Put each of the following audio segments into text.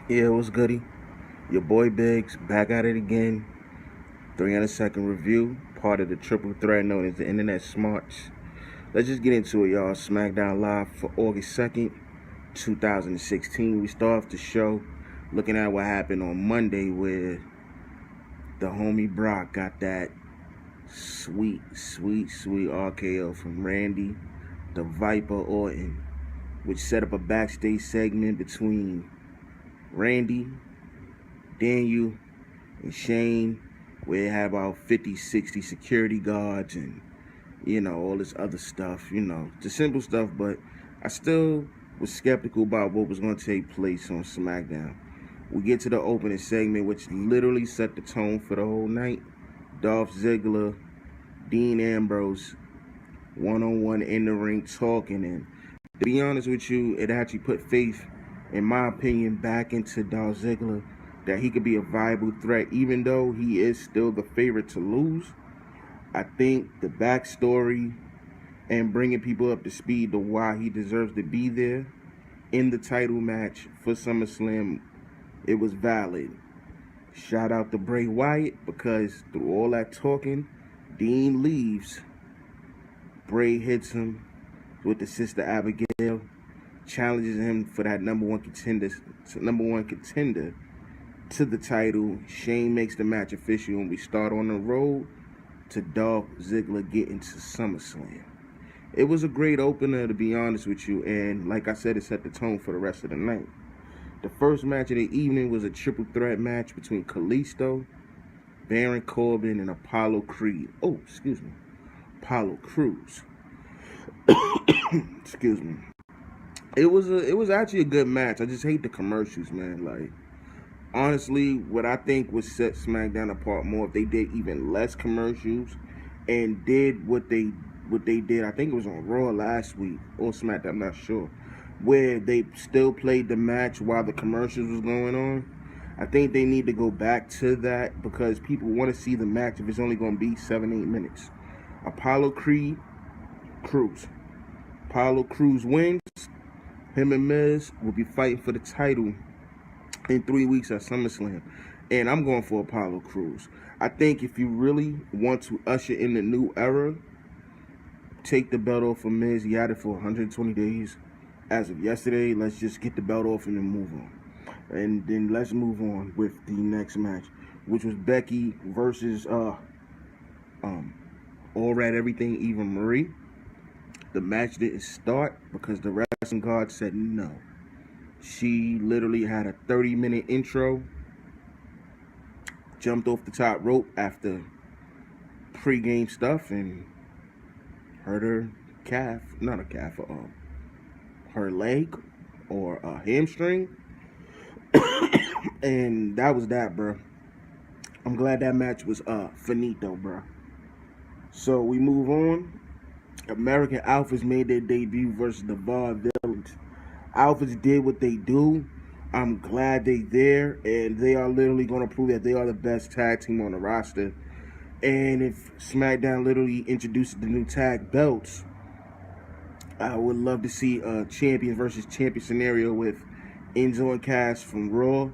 Yeah, what's goody? Your boy Biggs back at it again. 300-second review, part of the triple threat known as the InternetSmarks. Let's just get into it, y'all. SmackDown Live for August 2nd, 2016. We start off the show looking at what happened on Monday where the homie Brock got that sweet RKO from Randy, the Viper Orton, which set up a backstage segment between Randy, Daniel, and Shane, where it had about 50, 60 security guards and, all this other stuff, the simple stuff, but I still was skeptical about what was going to take place on SmackDown. We get to the opening segment, which literally set the tone for the whole night. Dolph Ziggler, Dean Ambrose, one-on-one in the ring talking, and to be honest with you, it actually put faith, in my opinion, back into Dolph Ziggler, that he could be a viable threat, even though he is still the favorite to lose. I think the backstory and bringing people up to speed to why he deserves to be there in the title match for SummerSlam, it was valid. Shout out to Bray Wyatt, because through all that talking, Dean leaves. Bray hits him with the Sister Abigail, challenges him for that number one contender to the title. Shane makes the match official, and we start on the road to Dolph Ziggler getting to SummerSlam. It was a great opener, to be honest with you, and like I said, it set the tone for the rest of the night. The first match of the evening was a triple threat match between Kalisto, Baron Corbin, and Apollo Creed. Apollo Crews. Excuse me. It was actually a good match. I just hate the commercials, man. Like, honestly, what I think would set SmackDown apart more if they did even less commercials and did what they did. I think it was on Raw last week or SmackDown, I'm not sure, where they still played the match while the commercials was going on. I think they need to go back to that because people want to see the match if it's only going to be 7-8 minutes. Apollo Crews wins. Him and Miz will be fighting for the title in 3 weeks at SummerSlam. And I'm going for Apollo Crews. I think if you really want to usher in the new era, take the belt off of Miz. He had it for 120 days. As of yesterday, let's just get the belt off and then move on. And then let's move on with the next match, which was Becky versus All Red Everything Eva Marie. The match didn't start because the wrestling guard said no. She literally had a 30-minute intro, jumped off the top rope after pre-game stuff, and hurt her her leg or a hamstring. And that was that, bro. I'm glad that match was finito, bro. So we move on. American Alphas made their debut versus the Vaudevillains. Alphas did what they do. I'm glad they're there, and they are literally going to prove that they are the best tag team on the roster. And if SmackDown literally introduces the new tag belts, I would love to see a champion versus champion scenario with Enzo and Cass from Raw,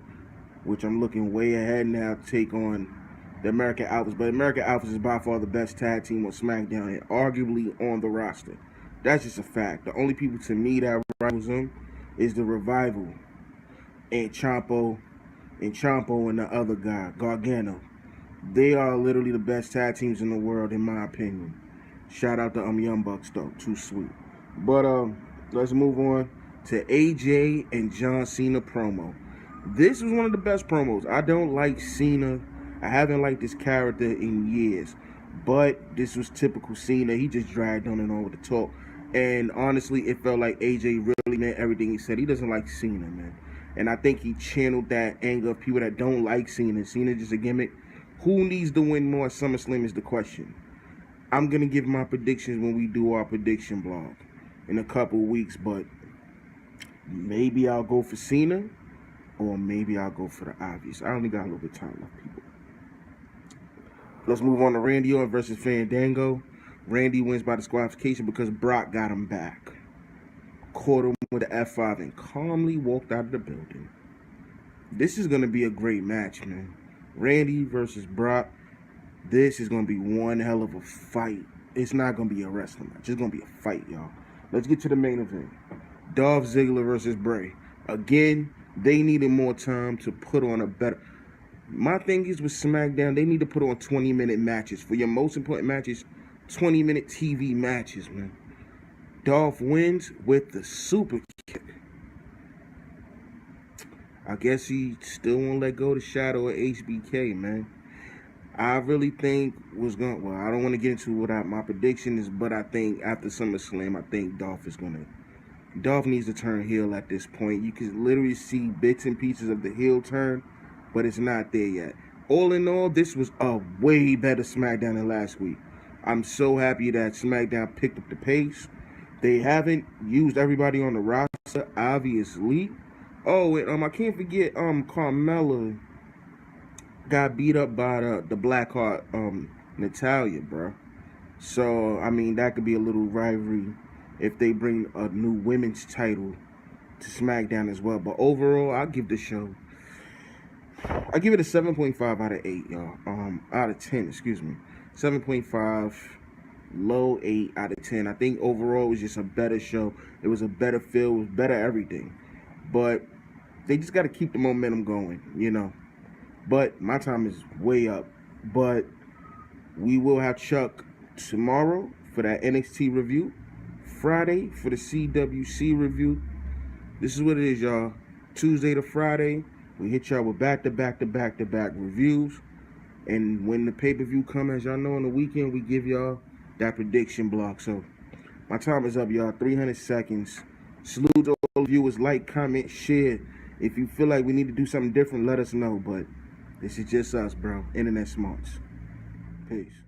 which I'm looking way ahead now to take on the American Alphas. But American Alphas is by far the best tag team on SmackDown and arguably on the roster. That's just a fact. The only people to me that rivals them is the Revival and Ciampa and the other guy, Gargano. They are literally the best tag teams in the world, in my opinion. Shout out to Young Bucks, though. Too sweet. But let's move on to AJ and John Cena promo. This was one of the best promos. I don't like Cena. I haven't liked this character in years. But this was typical Cena. He just dragged on and on with the talk. And honestly, it felt like AJ really meant everything he said. He doesn't like Cena, man. And I think he channeled that anger of people that don't like Cena. Cena just a gimmick. Who needs to win more at SummerSlam is the question. I'm going to give my predictions when we do our prediction blog in a couple of weeks. But maybe I'll go for Cena. Or maybe I'll go for the obvious. I only got a little bit of time left, people. Let's move on to Randy Orton versus Fandango. Randy wins by disqualification because Brock got him back. Caught him with the F5 and calmly walked out of the building. This is going to be a great match, man. Randy versus Brock. This is going to be one hell of a fight. It's not going to be a wrestling match. It's going to be a fight, y'all. Let's get to the main event. Dolph Ziggler versus Bray. Again, they needed more time to put on a better... My thing is with SmackDown, they need to put on 20-minute matches. For your most important matches, 20-minute TV matches, man. Dolph wins with the super kick. I guess he still won't let go of the shadow of HBK, man. I really think was going to... Well, I don't want to get into what my prediction is, but I think after SummerSlam, I think Dolph is going to... Dolph needs to turn heel at this point. You can literally see bits and pieces of the heel turn, but it's not there yet. All in all, this was a way better SmackDown than last week. I'm so happy that SmackDown picked up the pace. They haven't used everybody on the roster, obviously. Oh, and I can't forget Carmella got beat up by the Blackheart Natalia, bro. So, I mean, that could be a little rivalry if they bring a new women's title to SmackDown as well. But overall, I give the show... I give it a 7.5 out of 8, y'all. Out of 10, excuse me. 7.5, low 8 out of 10. I think overall it was just a better show. It was a better feel, it was better everything. But they just got to keep the momentum going, you know. But my time is way up. But we will have Chuck tomorrow for that NXT review. Friday for the CWC review. This is what it is, y'all. Tuesday to Friday. We hit y'all with back-to-back reviews. And when the pay-per-view comes, as y'all know, on the weekend, we give y'all that prediction block. So, my time is up, y'all. 300 seconds. Salute to all viewers. Like, comment, share. If you feel like we need to do something different, let us know. But this is just us, bro. InternetSmarks. Peace.